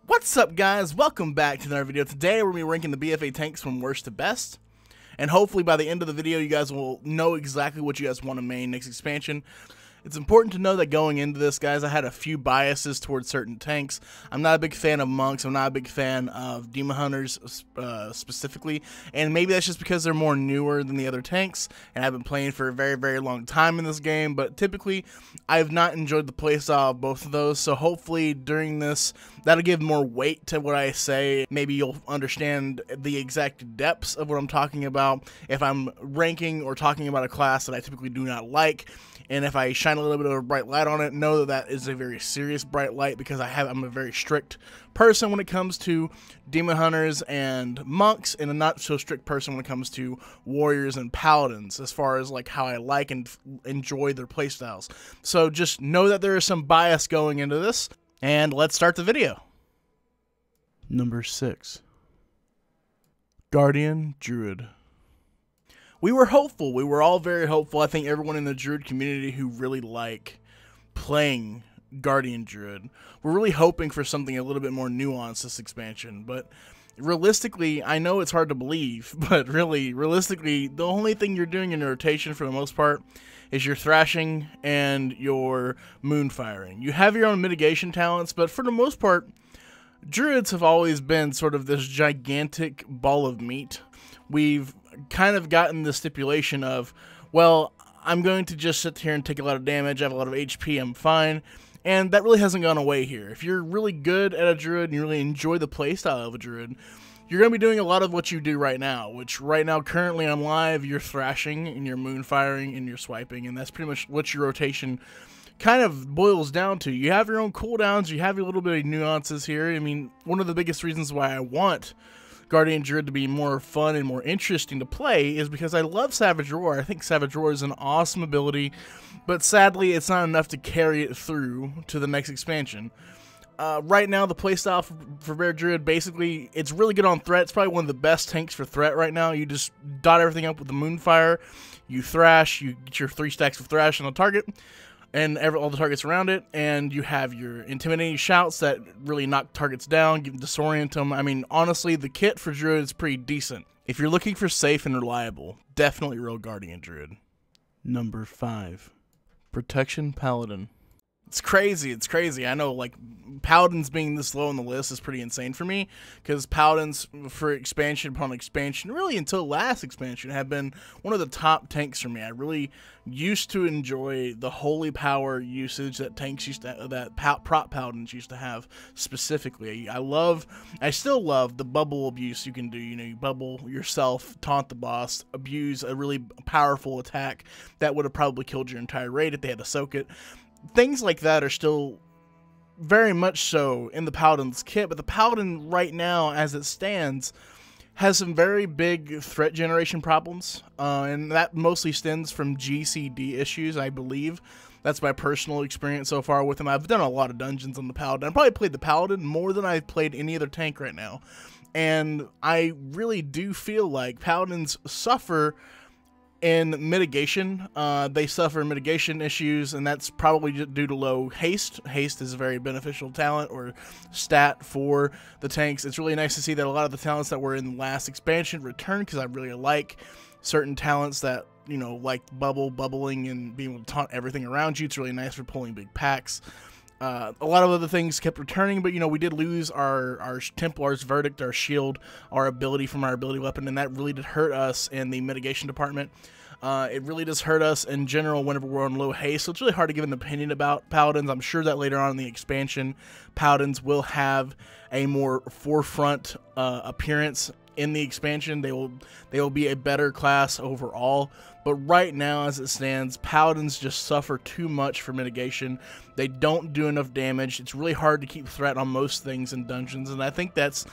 What's up, guys? Welcome back to another video. Today we're going to be ranking the BFA tanks from worst to best, and hopefully by the end of the video you guys will know exactly what you guys want to main next expansion. It's important to know that going into this, guys, I had a few biases towards certain tanks. I'm not a big fan of monks. I'm not a big fan of demon hunters specifically, and maybe that's just because they're more newer than the other tanks, and I've been playing for a very long time in this game. But typically, I've not enjoyed the playstyle of both of those. So hopefully during this, that'll give more weight to what I say. Maybe you'll understand the exact depths of what I'm talking about if I'm ranking or talking about a class that I typically do not like. And if I shine a little bit of a bright light on it, know that that is a very serious bright light, because I'm a very strict person when it comes to demon hunters and monks, and a not so strict person when it comes to warriors and paladins, as far as like how I like and enjoy their playstyles. So just know that there is some bias going into this, and let's start the video. Number 6. Guardian Druid. We were hopeful. We were all very hopeful. I think everyone in the Druid community who really like playing Guardian Druid, we're really hoping for something a little bit more nuanced this expansion. But realistically, I know it's hard to believe, but really, realistically, the only thing you're doing in your rotation for the most part is your thrashing and your moonfiring. You have your own mitigation talents, but for the most part, Druids have always been sort of this gigantic ball of meat. We've kind of gotten the stipulation of, well, I'm going to just sit here and take a lot of damage, I have a lot of HP, I'm fine, and that really hasn't gone away here. If you're really good at a Druid and you really enjoy the playstyle of a Druid, you're going to be doing a lot of what you do right now, which right now, currently on live, you're thrashing and you're moonfiring and you're swiping, and that's pretty much what your rotation kind of boils down to. You have your own cooldowns, you have your little bit of nuances here. I mean, one of the biggest reasons why I want Guardian Druid to be more fun and more interesting to play is because I love Savage Roar. I think Savage Roar is an awesome ability, but sadly it's not enough to carry it through to the next expansion. Right now, the playstyle for Bear Druid, basically, it's really good on threat. It's probably one of the best tanks for threat right now. You just dot everything up with the Moonfire, you thrash, you get your 3 stacks of thrash on the target, and all the targets around it, and you have your intimidating shouts that really knock targets down, disorient them. I mean, honestly, the kit for Druid is pretty decent. If you're looking for safe and reliable, definitely roll Guardian Druid. Number 5. Protection Paladin. It's crazy. I know, like, Paladins being this low on the list is pretty insane for me, because Paladins, for expansion upon expansion, really until last expansion, have been one of the top tanks for me. I really used to enjoy the holy power usage that tanks used to, that prop Paladins used to have specifically. I still love the bubble abuse you can do. You know, you bubble yourself, taunt the boss, abuse a really powerful attack that would have probably killed your entire raid if they had to soak it. Things like that are still very much so in the Paladin's kit, but the Paladin right now, as it stands, has some very big threat generation problems, and that mostly stems from GCD issues, I believe. That's my personal experience so far with him. I've done a lot of dungeons on the Paladin. I've probably played the Paladin more than I've played any other tank right now, and I really do feel like Paladins suffer in mitigation. They suffer mitigation issues, and that's probably due to low haste. Haste is a very beneficial talent or stat for the tanks. It's really nice to see that a lot of the talents that were in the last expansion return, because I really like certain talents that, you know, like bubbling and being able to taunt everything around you. It's really nice for pulling big packs. A lot of other things kept returning, but, you know, we did lose our Templar's Verdict, our shield, our ability from our ability weapon, and that really did hurt us in the mitigation department. It really does hurt us in general whenever we're on low haste, so it's really hard to give an opinion about Paladins. I'm sure that later on in the expansion, Paladins will have a more forefront appearance in the expansion. They will be a better class overall, but right now, as it stands, Paladins just suffer too much for mitigation. They don't do enough damage. It's really hard to keep threat on most things in dungeons, and I think that's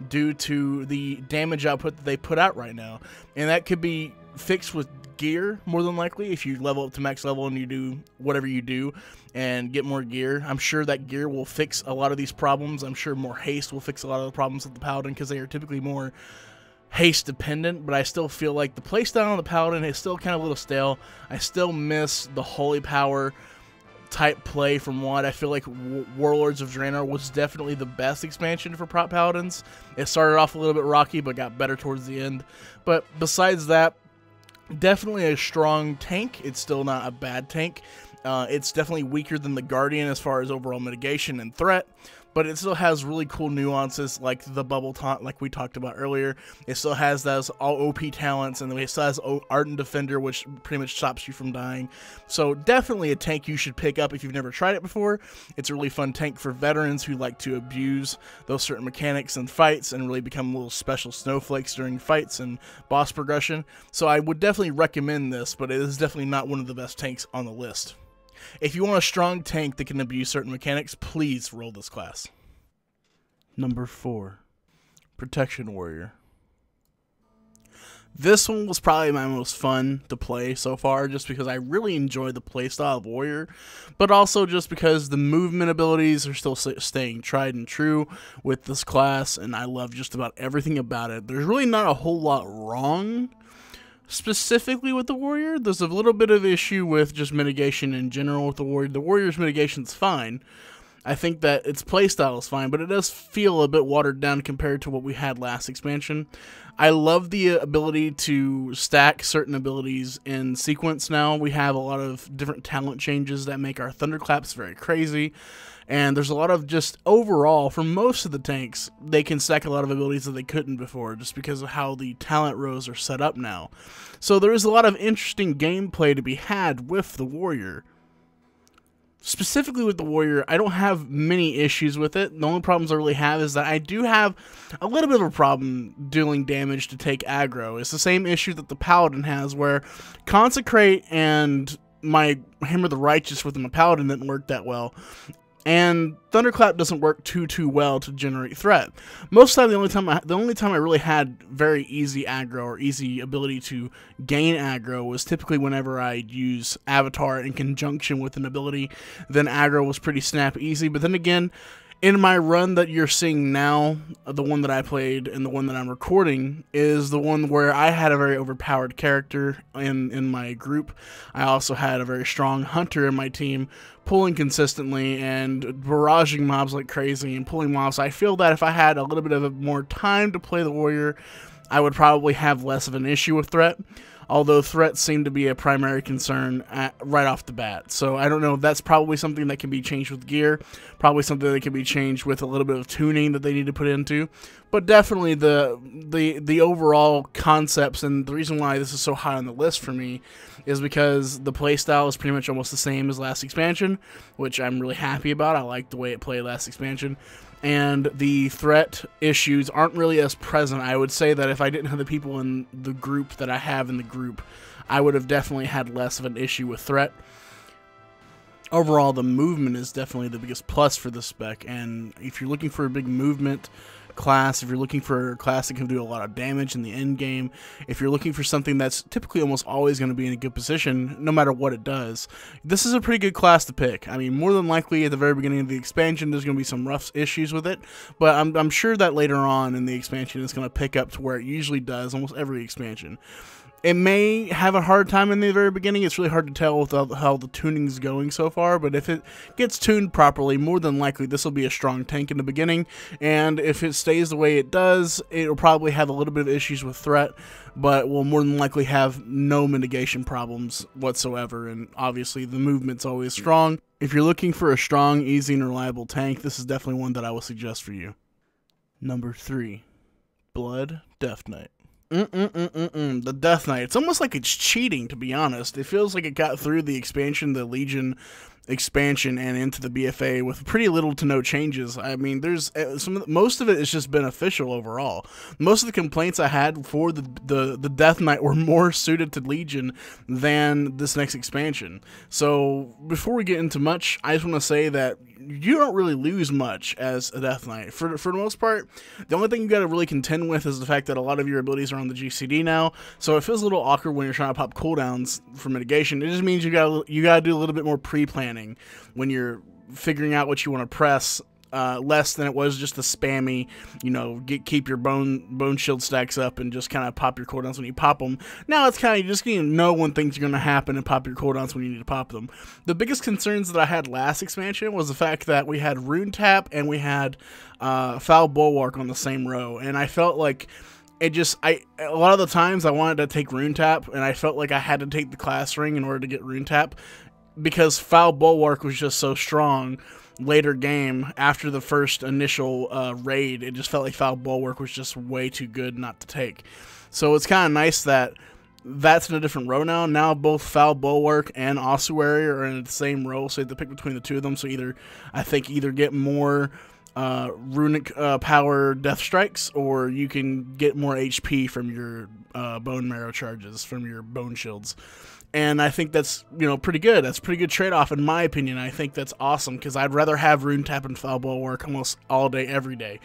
due to the damage output that they put out right now, and that could be fixed with gear, more than likely. If you level up to max level and you do whatever you do and get more gear, I'm sure that gear will fix a lot of these problems. I'm sure more haste will fix a lot of the problems with the Paladin, because they are typically more haste dependent, but I still feel like the playstyle on the Paladin is still kind of a little stale. I still miss the holy power type play from WoD. I feel like Warlords of Draenor was definitely the best expansion for prop paladins. It started off a little bit rocky, but got better towards the end. But besides that, definitely a strong tank. It's still not a bad tank. It's definitely weaker than the Guardian as far as overall mitigation and threat, but it still has really cool nuances like the bubble taunt, like we talked about earlier. It still has those all OP talents, and it still has Ardent Defender, which pretty much stops you from dying. So definitely a tank you should pick up if you've never tried it before. It's a really fun tank for veterans who like to abuse those certain mechanics in fights and really become little special snowflakes during fights and boss progression. So I would definitely recommend this, but it is definitely not one of the best tanks on the list. If you want a strong tank that can abuse certain mechanics, please roll this class. Number 4, Protection Warrior. This one was probably my most fun to play so far, just because I really enjoy the playstyle of Warrior, but also just because the movement abilities are still staying tried and true with this class, and I love just about everything about it. There's really not a whole lot wrong specifically with the Warrior. There's a little bit of issue with just mitigation in general with the Warrior. The Warrior's mitigation's fine. I think that its playstyle is fine, but it does feel a bit watered down compared to what we had last expansion. I love the ability to stack certain abilities in sequence now. We have a lot of different talent changes that make our thunderclaps very crazy. And there's a lot of just overall, for most of the tanks, they can stack a lot of abilities that they couldn't before just because of how the talent rows are set up now. So there is a lot of interesting gameplay to be had with the Warrior. Specifically with the Warrior, I don't have many issues with it. The only problems I really have is that I do have a little bit of a problem dealing damage to take aggro. It's the same issue that the Paladin has, where Consecrate and my Hammer the Righteous with my Paladin didn't work that well. And Thunderclap doesn't work too well to generate threat. Most of the time, the only time I really had very easy aggro or easy ability to gain aggro was typically whenever I'd use Avatar in conjunction with an ability. Then aggro was pretty snap easy. But then again, in my run that you're seeing now, the one that I played and the one that I'm recording is the one where I had a very overpowered character in my group. I also had a very strong hunter in my team, pulling consistently and barraging mobs like crazy and pulling mobs. I feel that if I had a little bit of more time to play the Warrior, I would probably have less of an issue with threat. Although threats seem to be a primary concern right off the bat. So I don't know, that's probably something that can be changed with gear, probably something that can be changed with a little bit of tuning that they need to put into. But definitely the overall concepts, and the reason why this is so high on the list for me is because the playstyle is pretty much almost the same as last expansion, which I'm really happy about. I like the way it played last expansion. And the threat issues aren't really as present. I would say that if I didn't have the people in the group that I have in the group, I would have definitely had less of an issue with threat. Overall, the movement is definitely the biggest plus for this spec, and if you're looking for a big movement class, if you're looking for a class that can do a lot of damage in the end game, if you're looking for something that's typically almost always going to be in a good position no matter what it does, this is a pretty good class to pick. I mean, more than likely at the very beginning of the expansion there's going to be some rough issues with it, but I'm sure that later on in the expansion it's going to pick up to where it usually does almost every expansion. It may have a hard time in the very beginning. It's really hard to tell with how the tuning's going so far, but if it gets tuned properly, more than likely this will be a strong tank in the beginning, and if it stays the way it does, it'll probably have a little bit of issues with threat, but will more than likely have no mitigation problems whatsoever, and obviously the movement's always strong. If you're looking for a strong, easy, and reliable tank, this is definitely one that I will suggest for you. Number 3, Blood Death Knight. The Death Knight. It's almost like it's cheating, to be honest. It feels like it got through the expansion, the Legion expansion, and into the BFA with pretty little to no changes. I mean, there's most of it is just beneficial overall. Most of the complaints I had for the Death Knight were more suited to Legion than this next expansion. So before we get into much, I just want to say that you don't really lose much as a Death Knight. For the most part, the only thing you got to really contend with is the fact that a lot of your abilities are on the GCD now, so it feels a little awkward when you're trying to pop cooldowns for mitigation. It just means you gotta do a little bit more pre-planning when you're figuring out what you want to press less than it was just the spammy, you know, keep your bone shield stacks up and just kind of pop your cooldowns when you pop them. Now it's kind of just going to know when things are going to happen and pop your cooldowns when you need to pop them. The biggest concerns that I had last expansion was the fact that we had Rune Tap and we had Foul Bulwark on the same row, and I felt like it just, a lot of the times I wanted to take Rune Tap, and I felt like I had to take the class ring in order to get Rune Tap, because Foul Bulwark was just so strong later game. After the first initial raid, it just felt like Foul Bulwark was just way too good not to take. So it's kind of nice that that's in a different row now. Now both Foul Bulwark and Ossuary are in the same row, so you have to pick between the two of them. So either get more runic power death strikes, or you can get more HP from your bone marrow charges, from your bone shields. And I think that's, you know, pretty good. That's a pretty good trade-off in my opinion. I think that's awesome, because I'd rather have Rune Tap and Foul Bulwark almost all day, every day.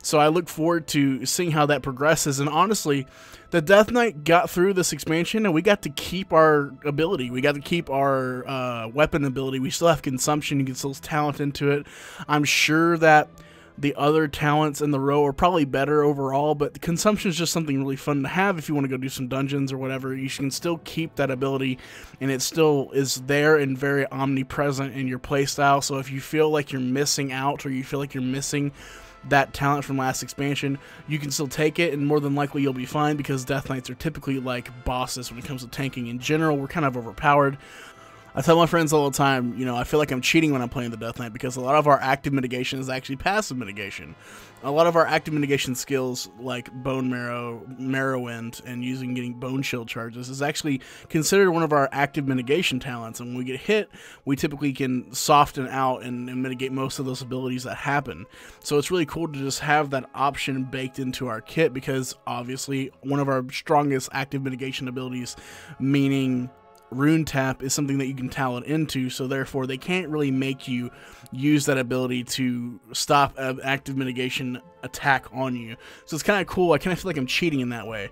So I look forward to seeing how that progresses. And honestly, the Death Knight got through this expansion, and we got to keep our ability. We got to keep our weapon ability. We still have consumption. You can still talent into it. I'm sure that the other talents in the row are probably better overall, but the consumption is just something really fun to have if you want to go do some dungeons or whatever. You can still keep that ability, and it still is there and very omnipresent in your playstyle. So if you feel like you're missing out, or you feel like you're missing that talent from last expansion, you can still take it, and more than likely you'll be fine, because Death Knights are typically like bosses when it comes to tanking. In general, we're kind of overpowered. I tell my friends all the time, you know, I feel like I'm cheating when I'm playing the Death Knight, because a lot of our active mitigation is actually passive mitigation. A lot of our active mitigation skills, like Bone Marrow, Marrowwind, and getting Bone Shield charges, is actually considered one of our active mitigation talents. And when we get hit, we typically can soften out and mitigate most of those abilities that happen. So it's really cool to just have that option baked into our kit, because obviously one of our strongest active mitigation abilities, meaning Rune Tap, is something that you can talent into, so therefore they can't really make you use that ability to stop an active mitigation attack on you. So it's kind of cool. I kind of feel like I'm cheating in that way.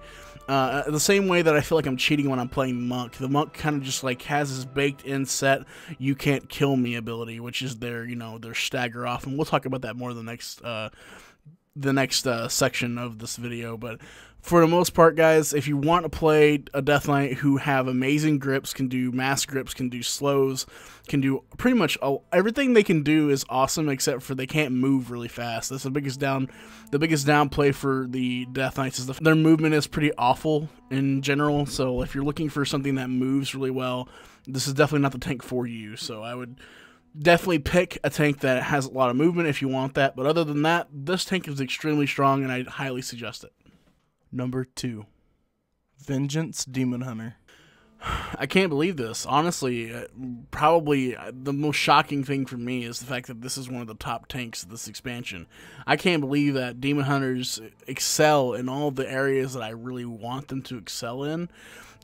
The same way that I feel like I'm cheating when I'm playing Monk. The Monk kind of just like has this baked in set "you can't kill me" ability, which is their, you know, their stagger off, and we'll talk about that more in the next section of this video. But for the most part, guys, if you want to play a Death Knight who have amazing grips, can do mass grips, can do slows, can do pretty much everything they can do is awesome, except for they can't move really fast. That's the biggest downplay for the Death Knights, is their movement is pretty awful in general. So if you're looking for something that moves really well, this is definitely not the tank for you. So I would definitely pick a tank that has a lot of movement if you want that. But other than that, this tank is extremely strong, and I highly suggest it. Number 2, Vengeance Demon Hunter. I can't believe this. Honestly, probably the most shocking thing for me is the fact that this is one of the top tanks of this expansion. I can't believe that Demon Hunters excel in all the areas that I really want them to excel in.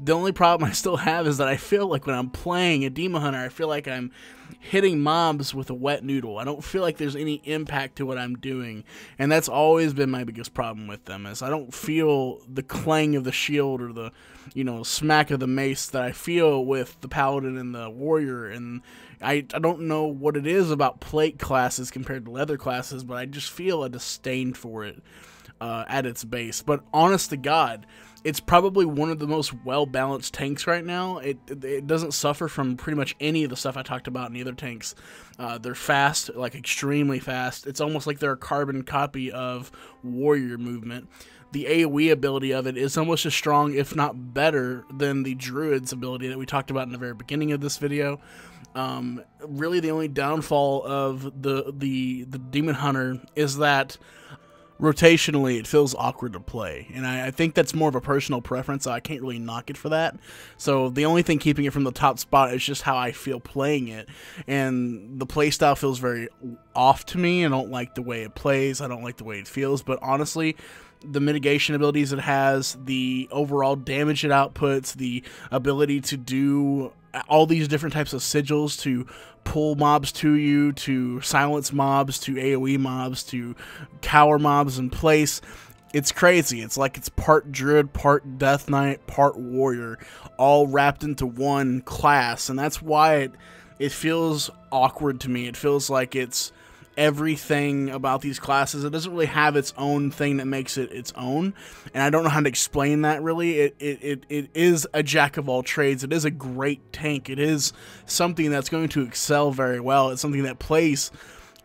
The only problem I still have is that I feel like when I'm playing a Demon Hunter, I feel like I'm hitting mobs with a wet noodle. I don't feel like there's any impact to what I'm doing, and that's always been my biggest problem with them, is I don't feel the clang of the shield or the, you know, smack of the mace that I feel with the Paladin and the Warrior. And I don't know what it is about plate classes compared to leather classes, but I just feel a disdain for it at its base. But honest to God, it's probably one of the most well-balanced tanks right now. It doesn't suffer from pretty much any of the stuff I talked about in the other tanks. They're fast, like extremely fast. It's almost like they're a carbon copy of Warrior movement. The AoE ability of it is almost as strong, if not better, than the Druid's ability that we talked about in the very beginning of this video. Really, the only downfall of the Demon Hunter is that rotationally it feels awkward to play, and I think that's more of a personal preference, so I can't really knock it for that. So the only thing keeping it from the top spot is just how I feel playing it, and the playstyle feels very off to me. I don't like the way it plays, I don't like the way it feels, but honestly, the mitigation abilities it has, the overall damage it outputs, the ability to do all these different types of sigils to pull mobs to you, to silence mobs, to AoE mobs, to cower mobs in place. It's crazy. It's like it's part Druid, part Death Knight, part Warrior, all wrapped into one class, and that's why it feels awkward to me. It feels like it's everything about these classes. It doesn't really have its own thing that makes it its own, and I don't know how to explain that really. It is a jack of all trades. It is a great tank. It is something that's going to excel very well. It's something that plays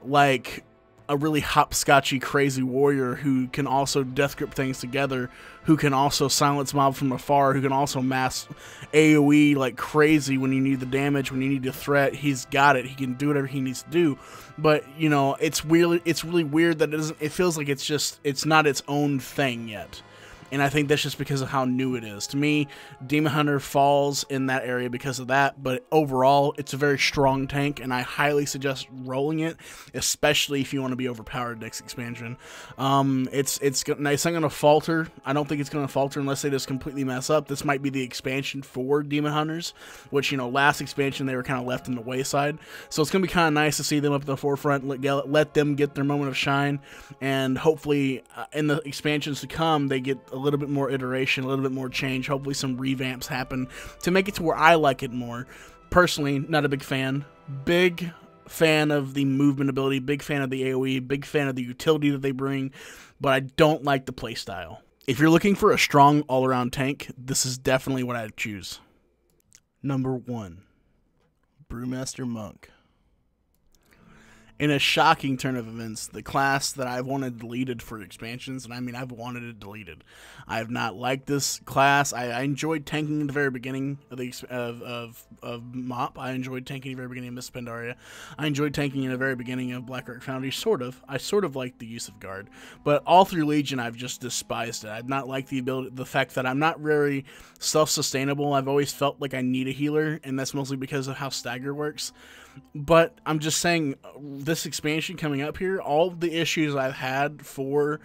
like a really hopscotchy crazy warrior who can also death grip things together, who can also silence mob from afar, who can also mass AoE like crazy when you need the damage, when you need the threat. He's got it. He can do whatever he needs to do. But you know, it's really weird that it feels like it's not its own thing yet. And I think that's just because of how new it is. To me, Demon Hunter falls in that area because of that, but overall, it's a very strong tank, and I highly suggest rolling it, especially if you want to be overpowered next expansion. It's not going to falter. I don't think it's going to falter unless they just completely mess up. This might be the expansion for Demon Hunters, which, you know, last expansion, they were kind of left in the wayside. So it's going to be kind of nice to see them up at the forefront, let them get their moment of shine, and hopefully in the expansions to come, they get a little bit more iteration, a little bit more change. Hopefully some revamps happen to make it to where I like it more. Personally, not a big fan. Big fan of the movement ability, big fan of the AoE, big fan of the utility that they bring, but I don't like the playstyle. If you're looking for a strong all-around tank, this is definitely what I'd choose. Number 1, Brewmaster Monk. In a shocking turn of events, the class that I've wanted deleted for expansions, and I mean I've wanted it deleted. I have not liked this class. I enjoyed tanking in the very beginning of MoP. I enjoyed tanking in the very beginning of Miss Pandaria. I enjoyed tanking in the very beginning of Black Ark Foundry, sort of. I sort of liked the use of Guard. But all through Legion, I've just despised it. I've not liked the fact that I'm not very self-sustainable. I've always felt like I need a healer, and that's mostly because of how Stagger works. But I'm just saying, this expansion coming up here, all the issues I've had for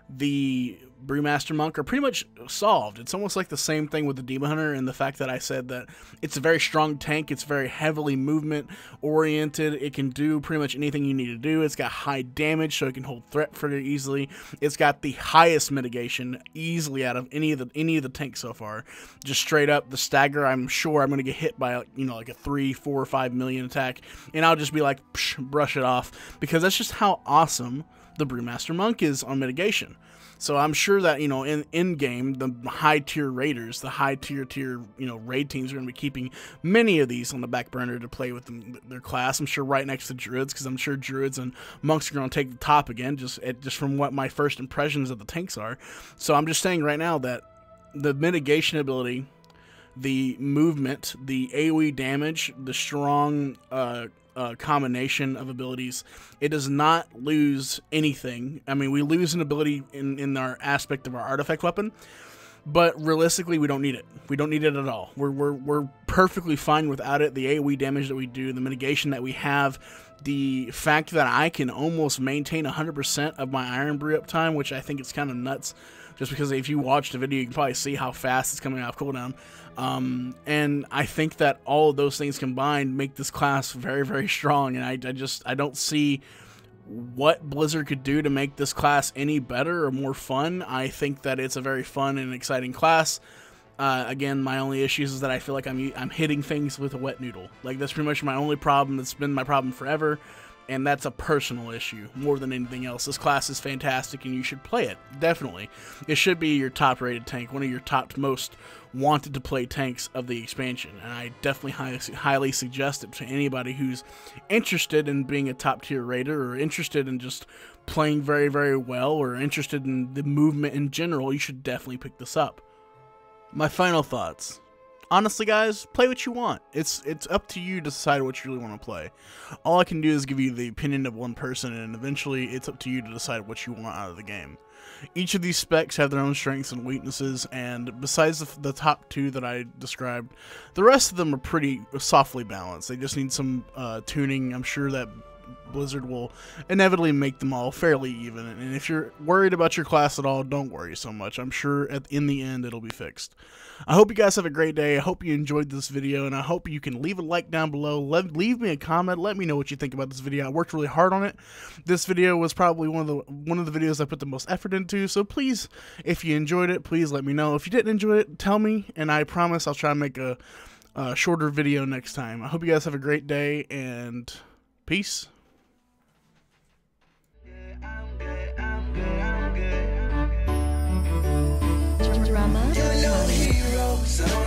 the Brewmaster Monk are pretty much solved. It's almost like the same thing with the Demon Hunter, and the fact that I said that it's a very strong tank, it's very heavily movement oriented, it can do pretty much anything you need to do, it's got high damage so it can hold threat pretty easily, it's got the highest mitigation easily out of any of the tanks so far. Just straight up, the Stagger, I'm sure I'm going to get hit by, you know, like a 3, 4, or 5 million attack, and I'll just be like, psh, brush it off, because that's just how awesome the Brewmaster Monk is on mitigation. So I'm sure that, you know, in game, the high tier raiders, the high tier, you know, raid teams are going to be keeping many of these on the back burner to play with their class. I'm sure right next to Druids, because I'm sure Druids and Monks are going to take the top again, just from what my first impressions of the tanks are. So I'm just saying right now that the mitigation ability, the movement, the AoE damage, the strong combination of abilities, it does not lose anything. I mean, we lose an ability in our aspect of our artifact weapon, but realistically, we don't need it. We don't need it at all. We're perfectly fine without it. The AoE damage that we do, the mitigation that we have, the fact that I can almost maintain 100% of my Iron Brew uptime, which I think is kind of nuts. Just because if you watch the video, you can probably see how fast it's coming off cooldown. And I think that all of those things combined make this class very, very strong. And I don't see what Blizzard could do to make this class any better or more fun. I think that it's a very fun and exciting class. Again, my only issues is that I feel like I'm hitting things with a wet noodle. Like, that's pretty much my only problem. That's been my problem forever. And that's a personal issue more than anything else. This class is fantastic and you should play it, definitely. It should be your top rated tank, one of your top most wanted to play tanks of the expansion. And I definitely highly suggest it to anybody who's interested in being a top tier raider, or interested in just playing very, very well, or interested in the movement in general. You should definitely pick this up. My final thoughts. Honestly, guys, play what you want. It's up to you to decide what you really want to play. All I can do is give you the opinion of one person, and eventually it's up to you to decide what you want out of the game. Each of these specs have their own strengths and weaknesses, and besides the top 2 that I described, the rest of them are pretty softly balanced. They just need some tuning. I'm sure that Blizzard will inevitably make them all fairly even, and if you're worried about your class at all, don't worry so much. I'm sure in the end it'll be fixed. I hope you guys have a great day. I hope you enjoyed this video, and I hope you can leave a like down below. Leave me a comment. Let me know what you think about this video. I worked really hard on it. This video was probably one of the videos I put the most effort into, so please, if you enjoyed it, please let me know. If you didn't enjoy it, tell me, and I promise I'll try to make a shorter video next time. I hope you guys have a great day, and peace. no hero, so